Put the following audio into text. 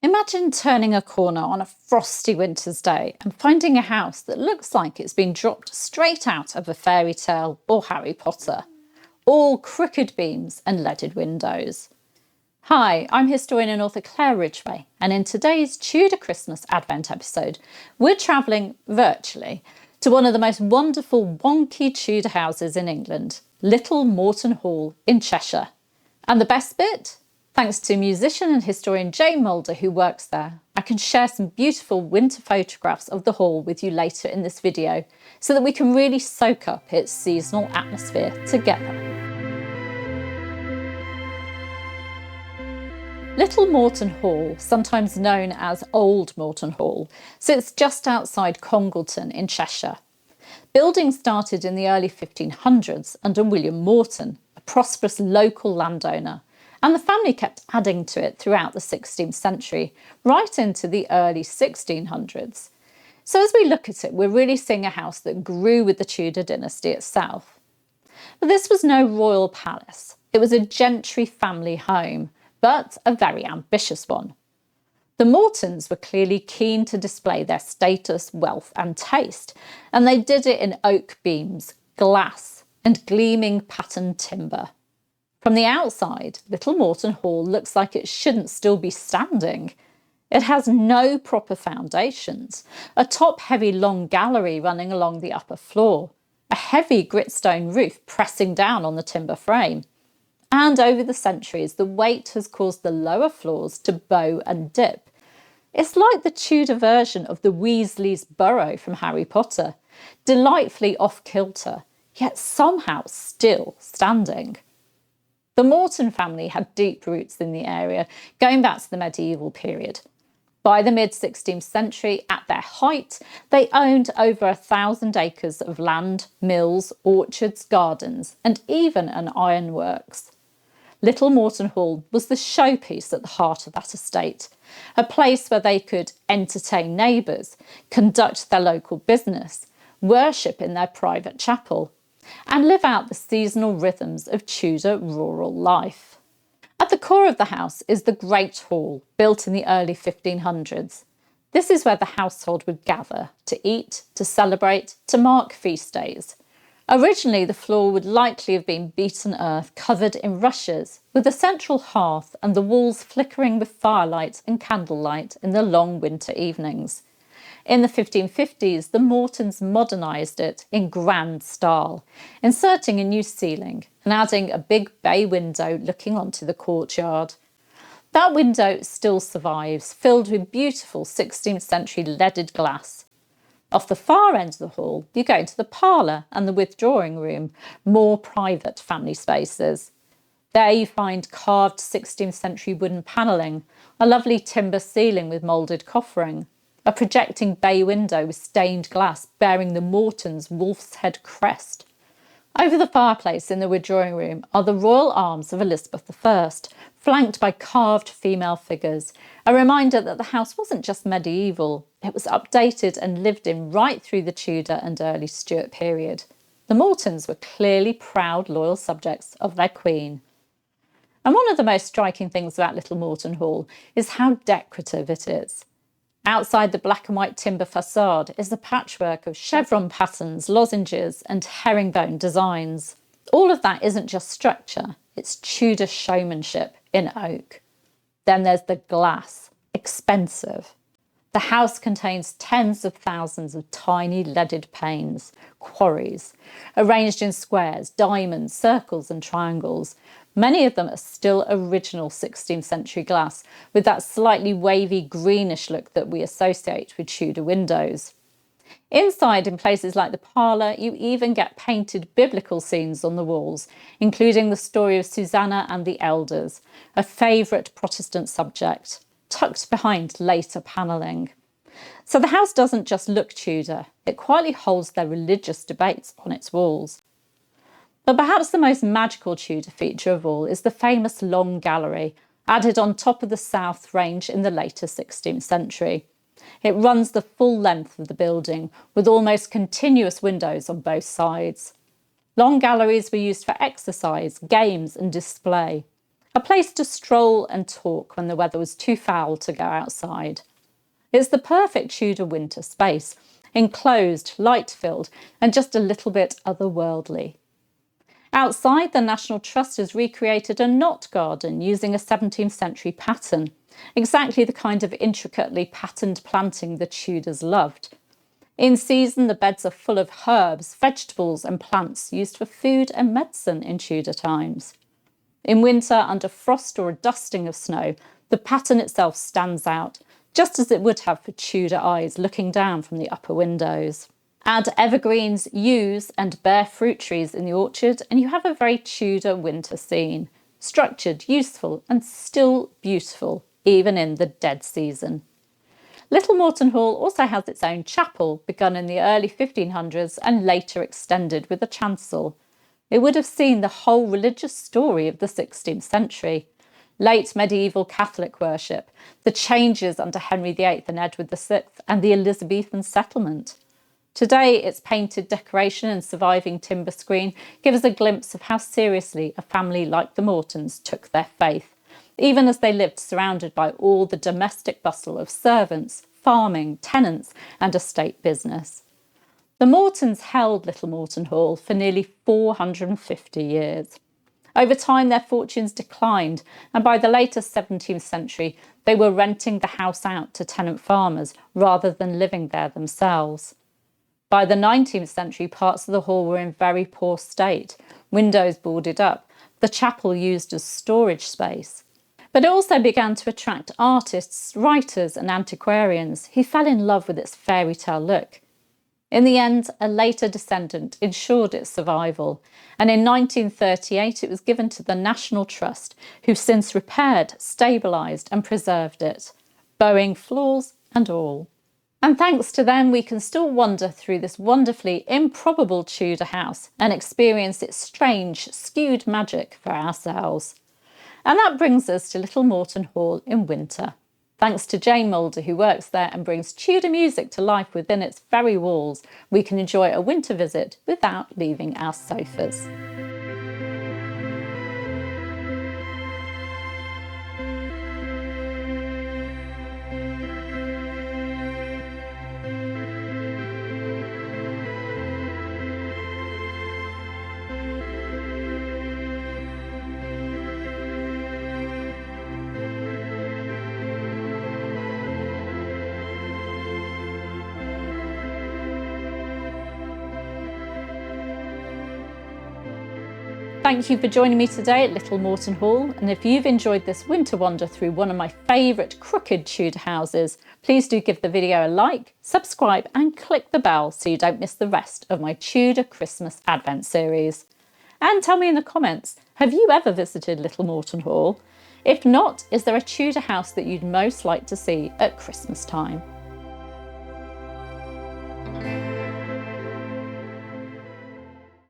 Imagine turning a corner on a frosty winter's day and finding a house that looks like it's been dropped straight out of a fairy tale or Harry Potter. All crooked beams and leaded windows. Hi, I'm historian and author Claire Ridgway, and in today's Tudor Christmas Advent episode, we're travelling virtually to one of the most wonderful wonky Tudor houses in England, Little Moreton Hall in Cheshire. And the best bit? Thanks to musician and historian Jane Mulder, who works there, I can share some beautiful winter photographs of the hall with you later in this video so that we can really soak up its seasonal atmosphere together. Little Moreton Hall, sometimes known as Old Moreton Hall, sits just outside Congleton in Cheshire. Building started in the early 1500s under William Moreton, a prosperous local landowner, and the family kept adding to it throughout the 16th century, right into the early 1600s. So as we look at it, we're really seeing a house that grew with the Tudor dynasty itself. But this was no royal palace. It was a gentry family home, but a very ambitious one. The Mortons were clearly keen to display their status, wealth and taste, and they did it in oak beams, glass and gleaming patterned timber. From the outside, Little Moreton Hall looks like it shouldn't still be standing. It has no proper foundations, a top-heavy long gallery running along the upper floor, a heavy gritstone roof pressing down on the timber frame. And over the centuries, the weight has caused the lower floors to bow and dip. It's like the Tudor version of the Weasley's burrow from Harry Potter, delightfully off-kilter, yet somehow still standing. The Moreton family had deep roots in the area, going back to the medieval period. By the mid-16th century, at their height, they owned over 1,000 acres of land, mills, orchards, gardens, and even an ironworks. Little Moreton Hall was the showpiece at the heart of that estate, a place where they could entertain neighbours, conduct their local business, worship in their private chapel, and live out the seasonal rhythms of Tudor rural life. At the core of the house is the Great Hall, built in the early 1500s. This is where the household would gather to eat, to celebrate, to mark feast days. Originally, the floor would likely have been beaten earth covered in rushes, with a central hearth and the walls flickering with firelight and candlelight in the long winter evenings. In the 1550s, the Mortons modernised it in grand style, inserting a new ceiling and adding a big bay window looking onto the courtyard. That window still survives, filled with beautiful 16th century leaded glass. Off the far end of the hall, you go into the parlour and the withdrawing room, more private family spaces. There you find carved 16th century wooden panelling, a lovely timber ceiling with moulded coffering, a projecting bay window with stained glass bearing the Mortons' wolf's head crest. Over the fireplace in the withdrawing room are the royal arms of Elizabeth I, flanked by carved female figures, a reminder that the house wasn't just medieval, it was updated and lived in right through the Tudor and early Stuart period. The Mortons were clearly proud, loyal subjects of their queen. And one of the most striking things about Little Moreton Hall is how decorative it is. Outside the black and white timber facade is a patchwork of chevron patterns, lozenges and herringbone designs. All of that isn't just structure, it's Tudor showmanship in oak. Then there's the glass, expensive. The house contains tens of thousands of tiny leaded panes, quarries, arranged in squares, diamonds, circles and triangles. Many of them are still original 16th century glass, with that slightly wavy greenish look that we associate with Tudor windows. Inside, in places like the parlour, you even get painted biblical scenes on the walls, including the story of Susanna and the Elders, a favourite Protestant subject, tucked behind later panelling. So the house doesn't just look Tudor, it quietly holds their religious debates on its walls. But perhaps the most magical Tudor feature of all is the famous long gallery, added on top of the south range in the later 16th century. It runs the full length of the building, with almost continuous windows on both sides. Long galleries were used for exercise, games and display. a place to stroll and talk when the weather was too foul to go outside. It's the perfect Tudor winter space, enclosed, light-filled, and just a little bit otherworldly. Outside, the National Trust has recreated a knot garden using a 17th century pattern, exactly the kind of intricately patterned planting the Tudors loved. In season, the beds are full of herbs, vegetables and plants used for food and medicine in Tudor times. In winter, under frost or a dusting of snow, the pattern itself stands out, just as it would have for Tudor eyes looking down from the upper windows. Add evergreens, yews and bare fruit trees in the orchard and you have a very Tudor winter scene. Structured, useful and still beautiful, even in the dead season. Little Moreton Hall also has its own chapel, begun in the early 1500s and later extended with a chancel. It would have seen the whole religious story of the 16th century. Late medieval Catholic worship, the changes under Henry VIII and Edward VI, and the Elizabethan settlement. Today, its painted decoration and surviving timber screen give us a glimpse of how seriously a family like the Mortons took their faith, even as they lived surrounded by all the domestic bustle of servants, farming, tenants, and estate business. The Mortons held Little Moreton Hall for nearly 450 years. Over time, their fortunes declined, and by the later 17th century, they were renting the house out to tenant farmers rather than living there themselves. By the 19th century, parts of the hall were in very poor state, windows boarded up, the chapel used as storage space. But it also began to attract artists, writers and antiquarians who fell in love with its fairytale look. In the end, a later descendant ensured its survival, and in 1938 it was given to the National Trust, who've since repaired, stabilised and preserved it, bowing flaws and all. And thanks to them, we can still wander through this wonderfully improbable Tudor house and experience its strange, skewed magic for ourselves. And that brings us to Little Moreton Hall in winter. Thanks to Jane Moulder, who works there and brings Tudor music to life within its very walls, we can enjoy a winter visit without leaving our sofas. Thank you for joining me today at Little Moreton Hall, and if you've enjoyed this winter wander through one of my favourite crooked Tudor houses, please do give the video a like, subscribe and click the bell so you don't miss the rest of my Tudor Christmas Advent series. And tell me in the comments, have you ever visited Little Moreton Hall? If not, is there a Tudor house that you'd most like to see at Christmas time?